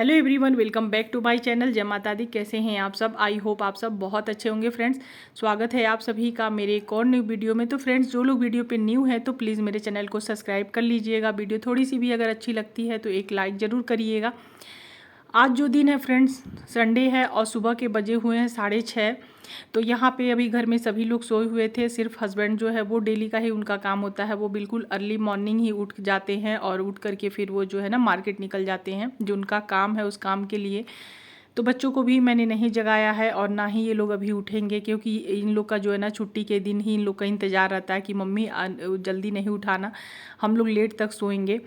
Hello everyone, welcome back to my channel. जय माता दी। कैसे हैं आप सब? आई होप आप सब बहुत अच्छे होंगे। फ्रेंड्स, स्वागत है आप सभी का मेरे एक और न्यू वीडियो में। तो फ्रेंड्स, जो लोग वीडियो पे न्यू हैं तो प्लीज़ मेरे चैनल को सब्सक्राइब कर लीजिएगा। वीडियो थोड़ी सी भी अगर अच्छी लगती है तो एक लाइक ज़रूर करिएगा। आज जो दिन है फ्रेंड्स, संडे है और सुबह के बजे हुए हैं 6:30। तो यहाँ पे अभी घर में सभी लोग सोए हुए थे। सिर्फ हस्बैंड जो है वो डेली का ही उनका काम होता है, वो बिल्कुल अर्ली मॉर्निंग ही उठ जाते हैं और उठ करके फिर वो जो है ना मार्केट निकल जाते हैं, जो उनका काम है उस काम के लिए। तो बच्चों को भी मैंने नहीं जगाया है और ना ही ये लोग अभी उठेंगे, क्योंकि इन लोग का जो है ना छुट्टी के दिन ही इन लोग का इंतज़ार रहता है कि मम्मी जल्दी नहीं उठाना, हम लोग लेट तक सोएंगे।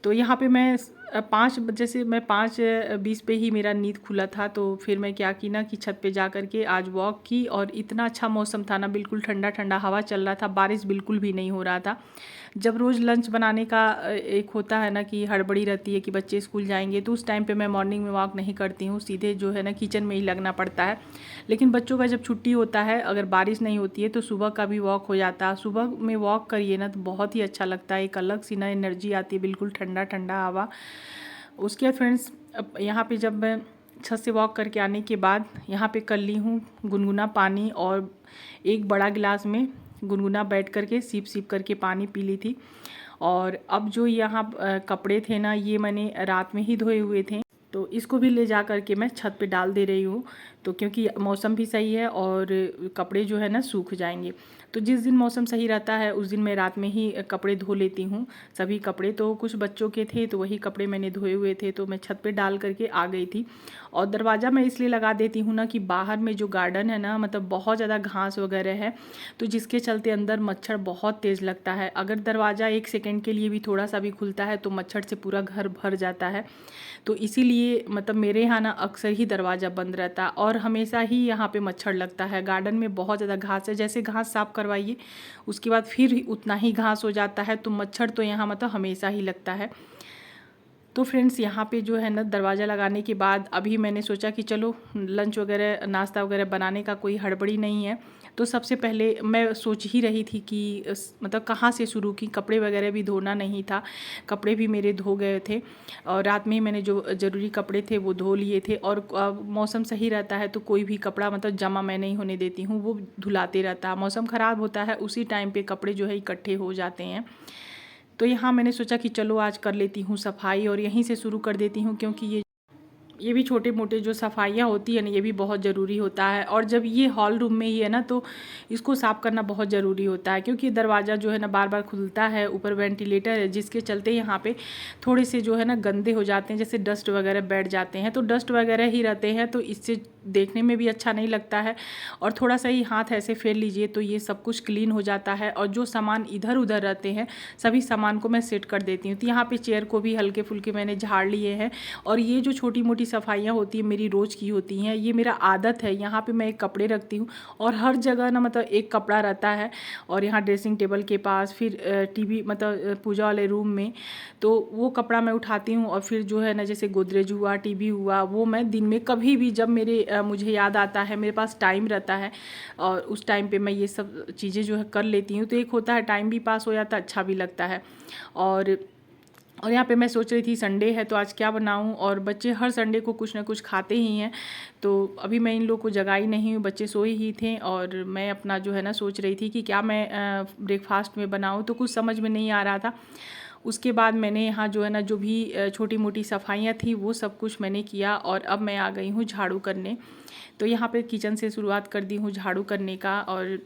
तो यहाँ पे मैं 5 बजे से मैं 5:20 पे ही मेरा नींद खुला था। तो फिर मैं क्या की ना कि छत पे जा कर के आज वॉक की और इतना अच्छा मौसम था ना, बिल्कुल ठंडा ठंडा हवा चल रहा था, बारिश बिल्कुल भी नहीं हो रहा था। जब रोज़ लंच बनाने का एक होता है ना कि हड़बड़ी रहती है कि बच्चे स्कूल जाएंगे, तो उस टाइम पे मैं मॉर्निंग में वॉक नहीं करती हूँ, सीधे जो है ना किचन में ही लगना पड़ता है। लेकिन बच्चों का जब छुट्टी होता है, अगर बारिश नहीं होती है तो सुबह का भी वॉक हो जाता है। सुबह में वॉक करिए ना तो बहुत ही अच्छा लगता है, एक अलग सी ना एनर्जी आती है, बिल्कुल ठंडा ठंडा हवा। उसके बाद फ्रेंड्स, यहाँ पे जब मैं छत से वॉक करके आने के बाद यहाँ पे कर ली हूँ गुनगुना पानी, और एक बड़ा गिलास में गुनगुना बैठ करके सीप सीप करके पानी पी ली थी। और अब जो यहाँ कपड़े थे ना, ये मैंने रात में ही धोए हुए थे, तो इसको भी ले जा कर के मैं छत पे डाल दे रही हूँ। तो क्योंकि मौसम भी सही है और कपड़े जो है ना सूख जाएंगे। तो जिस दिन मौसम सही रहता है उस दिन मैं रात में ही कपड़े धो लेती हूँ, सभी कपड़े। तो कुछ बच्चों के थे तो वही कपड़े मैंने धोए हुए थे, तो मैं छत पे डाल करके आ गई थी। और दरवाज़ा मैं इसलिए लगा देती हूँ ना कि बाहर में जो गार्डन है ना, मतलब बहुत ज़्यादा घास वगैरह है, तो जिसके चलते अंदर मच्छर बहुत तेज़ लगता है। अगर दरवाज़ा 1 सेकेंड के लिए भी थोड़ा सा भी खुलता है तो मच्छर से पूरा घर भर जाता है। तो इसीलिए मतलब मेरे यहाँ ना अक्सर ही दरवाज़ा बंद रहता है और हमेशा ही यहाँ पे मच्छर लगता है। गार्डन में बहुत ज़्यादा घास है, जैसे घास साफ़ करवाइए उसके बाद फिर उतना ही घास हो जाता है, तो मच्छर तो यहाँ मतलब हमेशा ही लगता है। तो फ्रेंड्स, यहाँ पे जो है ना दरवाज़ा लगाने के बाद अभी मैंने सोचा कि चलो लंच वगैरह नाश्ता वगैरह बनाने का कोई हड़बड़ी नहीं है। तो सबसे पहले मैं सोच ही रही थी कि मतलब कहाँ से शुरू की, कपड़े वगैरह भी धोना नहीं था, कपड़े भी मेरे धो गए थे और रात में ही मैंने जो ज़रूरी कपड़े थे वो धो लिए थे। और मौसम सही रहता है तो कोई भी कपड़ा मतलब जमा मैं नहीं होने देती हूँ, वो धुलाते रहता है। मौसम ख़राब होता है उसी टाइम पे कपड़े जो है इकट्ठे हो जाते हैं। तो यहाँ मैंने सोचा कि चलो आज कर लेती हूँ सफाई और यहीं से शुरू कर देती हूँ, क्योंकि ये भी छोटे मोटे जो सफाइयाँ होती है ना, ये भी बहुत ज़रूरी होता है। और जब ये हॉल रूम में ही है ना तो इसको साफ़ करना बहुत ज़रूरी होता है, क्योंकि दरवाज़ा जो है ना बार बार खुलता है, ऊपर वेंटिलेटर है जिसके चलते यहाँ पे थोड़े से जो है ना गंदे हो जाते हैं, जैसे डस्ट वगैरह बैठ जाते हैं। तो डस्ट वगैरह ही रहते हैं तो इससे देखने में भी अच्छा नहीं लगता है। और थोड़ा सा ही हाथ ऐसे फेर लीजिए तो ये सब कुछ क्लीन हो जाता है। और जो सामान इधर उधर रहते हैं सभी सामान को मैं सेट कर देती हूँ। तो यहाँ पे चेयर को भी हल्के फुल्के मैंने झाड़ लिए हैं। और ये जो छोटी मोटी सफाइयाँ होती हैं मेरी रोज़ की होती हैं, ये मेरा आदत है। यहाँ पे मैं एक कपड़े रखती हूँ और हर जगह ना मतलब एक कपड़ा रहता है। और यहाँ ड्रेसिंग टेबल के पास, फिर टीवी मतलब पूजा वाले रूम में, तो वो कपड़ा मैं उठाती हूँ। और फिर जो है ना जैसे गोदरेज हुआ, टीवी हुआ, वो मैं दिन में कभी भी जब मुझे याद आता है, मेरे पास टाइम रहता है और उस टाइम पे मैं ये सब चीज़ें जो है कर लेती हूँ। तो एक होता है टाइम भी पास हो जाता है, अच्छा भी लगता है। और यहाँ पे मैं सोच रही थी संडे है तो आज क्या बनाऊँ, और बच्चे हर संडे को कुछ ना कुछ खाते ही हैं। तो अभी मैं इन लोग को जगाई नहीं हूँ, बच्चे सोए ही थे और मैं अपना जो है ना सोच रही थी कि क्या मैं ब्रेकफास्ट में बनाऊँ, तो कुछ समझ में नहीं आ रहा था। उसके बाद मैंने यहाँ जो है ना जो भी छोटी मोटी सफाइयाँ थी वो सब कुछ मैंने किया और अब मैं आ गई हूँ झाड़ू करने। तो यहाँ पे किचन से शुरुआत कर दी हूँ झाड़ू करने का। और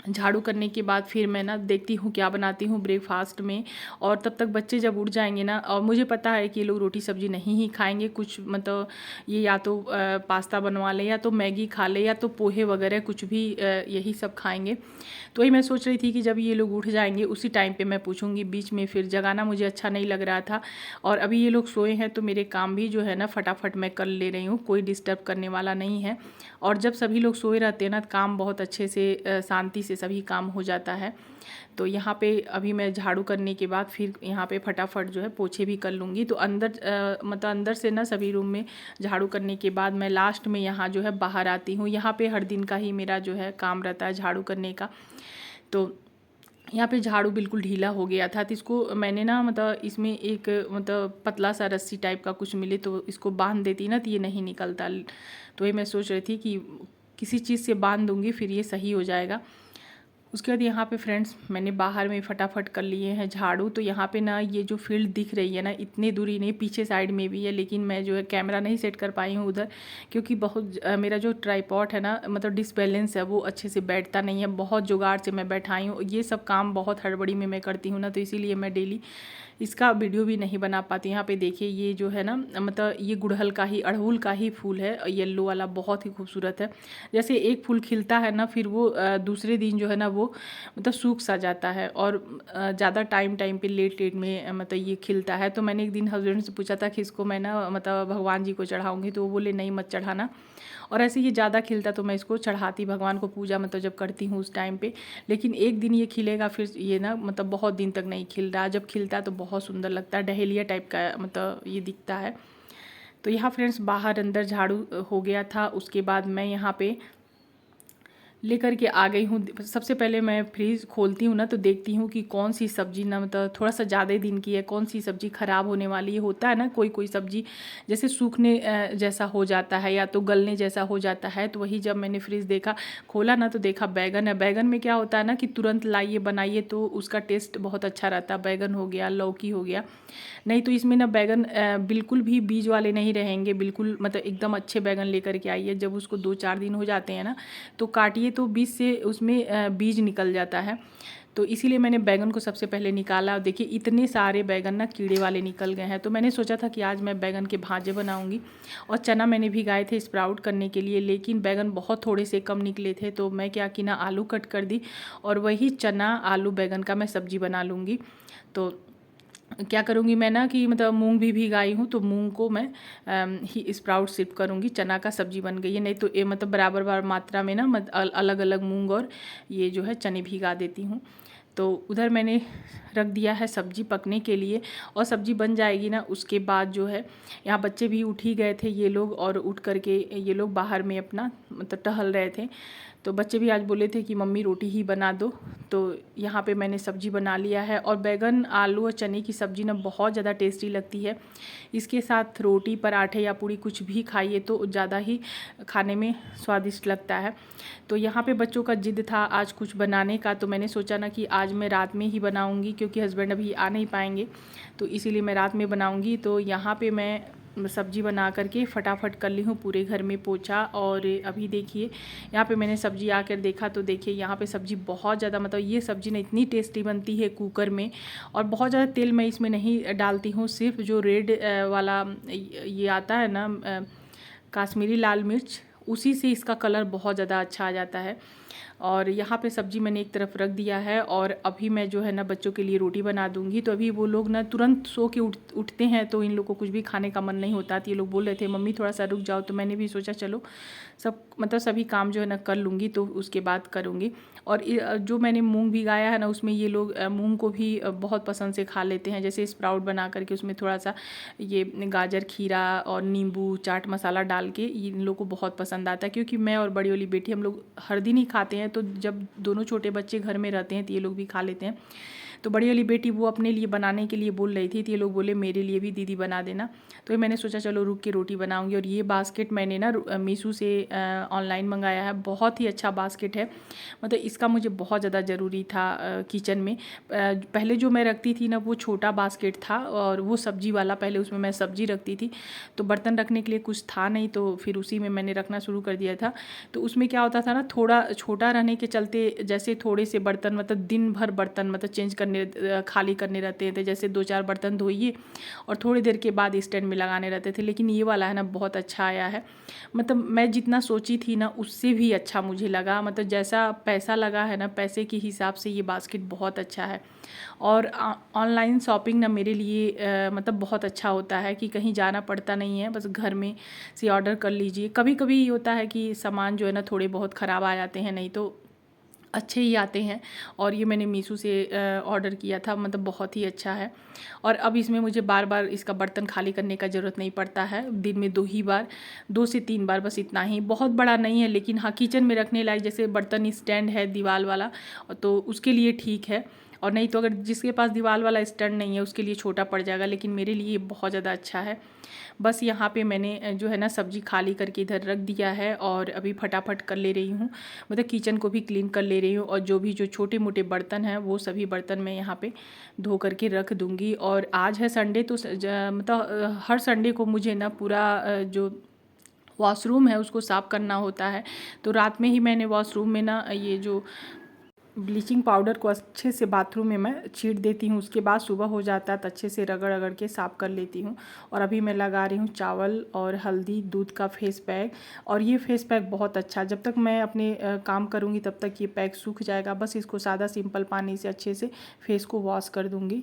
झाड़ू करने के बाद फिर मैं ना देखती हूँ क्या बनाती हूँ ब्रेकफास्ट में। और तब तक बच्चे जब उठ जाएंगे ना, और मुझे पता है कि ये लोग रोटी सब्जी नहीं ही खाएंगे, कुछ मतलब ये या तो पास्ता बनवा ले, या तो मैगी खा ले, या तो पोहे वगैरह कुछ भी, यही सब खाएंगे। तो वही मैं सोच रही थी कि जब ये लोग उठ जाएंगे उसी टाइम पे मैं पूछूंगी, बीच में फिर जगाना मुझे अच्छा नहीं लग रहा था। और अभी ये लोग सोए हैं तो मेरे काम भी जो है ना फटाफट मैं कर ले रही हूँ, कोई डिस्टर्ब करने वाला नहीं है। और जब सभी लोग सोए रहते हैं ना काम बहुत अच्छे से शांति से सभी काम हो जाता है। तो यहाँ पे अभी मैं झाड़ू करने के बाद फिर यहाँ पे फटाफट जो है पोछे भी कर लूँगी। तो अंदर मतलब अंदर से ना सभी रूम में झाड़ू करने के बाद मैं लास्ट में यहाँ जो है बाहर आती हूँ। यहाँ पे हर दिन का ही मेरा जो है काम रहता है झाड़ू करने का। तो यहाँ पे झाड़ू बिल्कुल ढीला हो गया था, तो इसको मैंने ना मतलब इसमें एक मतलब पतला सा रस्सी टाइप का कुछ मिले तो इसको बांध देती ना, तो ये नहीं निकलता। तो ये मैं सोच रही थी कि किसी चीज़ से बांध दूँगी फिर ये सही हो जाएगा। उसके बाद यहाँ पे फ्रेंड्स मैंने बाहर में फटाफट कर लिए हैं झाड़ू। तो यहाँ पे ना ये जो फील्ड दिख रही है ना, इतनी दूरी नहीं, पीछे साइड में भी है, लेकिन मैं जो है कैमरा नहीं सेट कर पाई हूँ उधर, क्योंकि बहुत मेरा जो ट्राईपॉड है ना मतलब डिसबैलेंस है, वो अच्छे से बैठता नहीं है। बहुत जुगाड़ से मैं बैठाई हूँ, ये सब काम बहुत हड़बड़ी में मैं करती हूँ ना, तो इसीलिए मैं डेली इसका वीडियो भी नहीं बना पाती। यहाँ पे देखिए ये जो है ना मतलब ये गुड़हल का ही, अड़हुल का ही फूल है, येलो वाला, बहुत ही खूबसूरत है। जैसे एक फूल खिलता है ना, फिर वो दूसरे दिन जो है ना वो मतलब सूख सा जाता है, और ज़्यादा टाइम पे लेट में मतलब ये खिलता है। तो मैंने एक दिन हस्बैंड से पूछा था कि इसको मैं ना मतलब भगवान जी को चढ़ाऊँगी, तो वो बोले नहीं मत चढ़ाना। और ऐसे ये ज़्यादा खिलता तो मैं इसको चढ़ाती भगवान को, पूजा मतलब जब करती हूँ उस टाइम पे। लेकिन एक दिन ये खिलेगा, फिर ये ना मतलब बहुत दिन तक नहीं खिल रहा। जब खिलता है तो बहुत सुंदर लगता है, डहेलिया टाइप का मतलब ये दिखता है। तो यहाँ फ्रेंड्स बाहर अंदर झाड़ू हो गया था। उसके बाद मैं यहाँ पे लेकर के आ गई हूँ। सबसे पहले मैं फ्रिज खोलती हूँ ना, तो देखती हूँ कि कौन सी सब्ज़ी ना मतलब थोड़ा सा ज़्यादा दिन की है, कौन सी सब्ज़ी ख़राब होने वाली है। होता है ना कोई कोई सब्ज़ी जैसे सूखने जैसा हो जाता है या तो गलने जैसा हो जाता है। तो वही जब मैंने फ्रिज देखा, खोला ना, तो देखा बैगन है। बैगन में क्या होता है ना कि तुरंत लाइए बनाइए तो उसका टेस्ट बहुत अच्छा रहता है। बैगन हो गया, लौकी हो गया, नहीं तो इसमें ना बैगन बिल्कुल भी बीज वाले नहीं रहेंगे। बिल्कुल मतलब एकदम अच्छे बैगन लेकर के आइए। जब उसको 2-4 दिन हो जाते हैं ना, तो काटिए तो बीज से उसमें बीज निकल जाता है। तो इसीलिए मैंने बैगन को सबसे पहले निकाला। और देखिए इतने सारे बैगन ना कीड़े वाले निकल गए हैं। तो मैंने सोचा था कि आज मैं बैगन के भाजे बनाऊंगी। और चना मैंने भिगाए थे स्प्राउट करने के लिए, लेकिन बैगन बहुत थोड़े से कम निकले थे। तो मैं क्या की ना आलू कट कर दी, और वही चना आलू बैगन का मैं सब्जी बना लूँगी। तो क्या करूँगी मैं ना कि मतलब मूंग भी भिगाई हूँ, तो मूंग को मैं ही स्प्राउट सिर्फ करूँगी। चना का सब्जी बन गई है। नहीं तो ये मतलब बराबर मात्रा में ना अलग अलग मूंग और ये जो है चने भिगा देती हूँ। तो उधर मैंने रख दिया है सब्जी पकने के लिए, और सब्जी बन जाएगी ना उसके बाद जो है, यहाँ बच्चे भी उठ ही गए थे ये लोग, और उठ करके ये लोग बाहर में अपना मतलब टहल रहे थे। तो बच्चे भी आज बोले थे कि मम्मी रोटी ही बना दो। तो यहाँ पे मैंने सब्जी बना लिया है। और बैगन आलू और चने की सब्ज़ी ना बहुत ज़्यादा टेस्टी लगती है। इसके साथ रोटी पराठे या पूड़ी कुछ भी खाइए तो ज़्यादा ही खाने में स्वादिष्ट लगता है। तो यहाँ पे बच्चों का जिद था आज कुछ बनाने का, तो मैंने सोचा ना कि आज मैं रात में ही बनाऊँगी, क्योंकि हस्बैंड अभी आ नहीं पाएंगे, तो इसीलिए मैं रात में बनाऊँगी। तो यहाँ पे मैं सब्जी बना करके फटाफट कर ली हूँ पूरे घर में पोछा। और अभी देखिए यहाँ पे मैंने सब्जी आकर देखा, तो देखिए यहाँ पे सब्जी बहुत ज़्यादा मतलब ये सब्ज़ी ना इतनी टेस्टी बनती है कुकर में। और बहुत ज़्यादा तेल मैं इसमें नहीं डालती हूँ, सिर्फ जो रेड वाला ये आता है ना काश्मीरी लाल मिर्च, उसी से इसका कलर बहुत ज़्यादा अच्छा आ जाता है। और यहाँ पे सब्जी मैंने एक तरफ रख दिया है, और अभी मैं जो है ना बच्चों के लिए रोटी बना दूँगी। तो अभी वो लोग ना तुरंत सो के उठते हैं, तो इन लोग को कुछ भी खाने का मन नहीं होता। तो ये लोग बोल रहे थे मम्मी थोड़ा सा रुक जाओ, तो मैंने भी सोचा चलो सब मतलब सभी काम जो है ना कर लूँगी, तो उसके बाद करूँगी। और जो मैंने मूंग भिगाया है ना, उसमें ये लोग मूंग को भी बहुत पसंद से खा लेते हैं। जैसे स्प्राउट बना करके उसमें थोड़ा सा ये गाजर, खीरा और नींबू, चाट मसाला डाल के इन लोग को बहुत पसंद आता है। क्योंकि मैं और बड़ी वाली बेटी हम लोग हर दिन ही खाते हैं, तो जब दोनों छोटे बच्चे घर में रहते हैं तो ये लोग भी खा लेते हैं। तो बड़ी वाली बेटी वो अपने लिए बनाने के लिए बोल रही थी, तो ये लोग बोले मेरे लिए भी दीदी बना देना। तो मैंने सोचा चलो रुक के रोटी बनाऊंगी। और ये बास्केट मैंने ना मीशो से ऑनलाइन मंगाया है, बहुत ही अच्छा बास्केट है। मतलब इसका मुझे बहुत ज़्यादा ज़रूरी था किचन में। पहले जो मैं रखती थी ना वो छोटा बास्केट था, और वो सब्जी वाला, पहले उसमें मैं सब्जी रखती थी, तो बर्तन रखने के लिए कुछ था नहीं, तो फिर उसी में मैंने रखना शुरू कर दिया था। तो उसमें क्या होता था ना, थोड़ा छोटा रहने के चलते जैसे थोड़े से बर्तन मतलब दिन भर बर्तन मतलब चेंज करने खाली करने रहते थे। जैसे 2-4 बर्तन धोइए और थोड़ी देर के बाद स्टैंड में लगाने रहते थे। लेकिन ये वाला है ना बहुत अच्छा आया है, मतलब मैं जितना सोची थी ना उससे भी अच्छा मुझे लगा। मतलब जैसा पैसा लगा है ना, पैसे के हिसाब से ये बास्केट बहुत अच्छा है। और ऑनलाइन शॉपिंग ना मेरे लिए मतलब बहुत अच्छा होता है कि कहीं जाना पड़ता नहीं है, बस घर में से ऑर्डर कर लीजिए। कभी कभी ये होता है कि सामान जो है ना थोड़े बहुत ख़राब आ जाते हैं, नहीं तो अच्छे ही आते हैं। और ये मैंने मीशो से ऑर्डर किया था, मतलब बहुत ही अच्छा है। और अब इसमें मुझे बार बार इसका बर्तन खाली करने का ज़रूरत नहीं पड़ता है, दिन में 2 ही बार, 2 से 3 बार, बस इतना ही। बहुत बड़ा नहीं है, लेकिन हाँ किचन में रखने लायक, जैसे बर्तन स्टैंड है दीवार वाला, तो उसके लिए ठीक है। और नहीं तो अगर जिसके पास दीवार वाला स्टैंड नहीं है उसके लिए छोटा पड़ जाएगा, लेकिन मेरे लिए ये बहुत ज़्यादा अच्छा है। बस यहाँ पे मैंने जो है ना सब्ज़ी खाली करके इधर रख दिया है, और अभी फटाफट कर ले रही हूँ, मतलब किचन को भी क्लीन कर ले रही हूँ। और जो छोटे मोटे बर्तन हैं वो सभी बर्तन मैं यहाँ पे धो करके रख दूँगी। और आज है संडे, तो मतलब हर संडे को मुझे ना पूरा जो वॉशरूम है उसको साफ़ करना होता है। तो रात में ही मैंने वॉशरूम में ना ये जो ब्लीचिंग पाउडर को अच्छे से बाथरूम में मैं छींट देती हूँ। उसके बाद सुबह हो जाता है तो अच्छे से रगड़ रगड़ के साफ़ कर लेती हूँ। और अभी मैं लगा रही हूँ चावल और हल्दी दूध का फेस पैक। और ये फेस पैक बहुत अच्छा, जब तक मैं अपने काम करूँगी तब तक ये पैक सूख जाएगा। बस इसको सादा सिंपल पानी से अच्छे से फेस को वॉश कर दूँगी।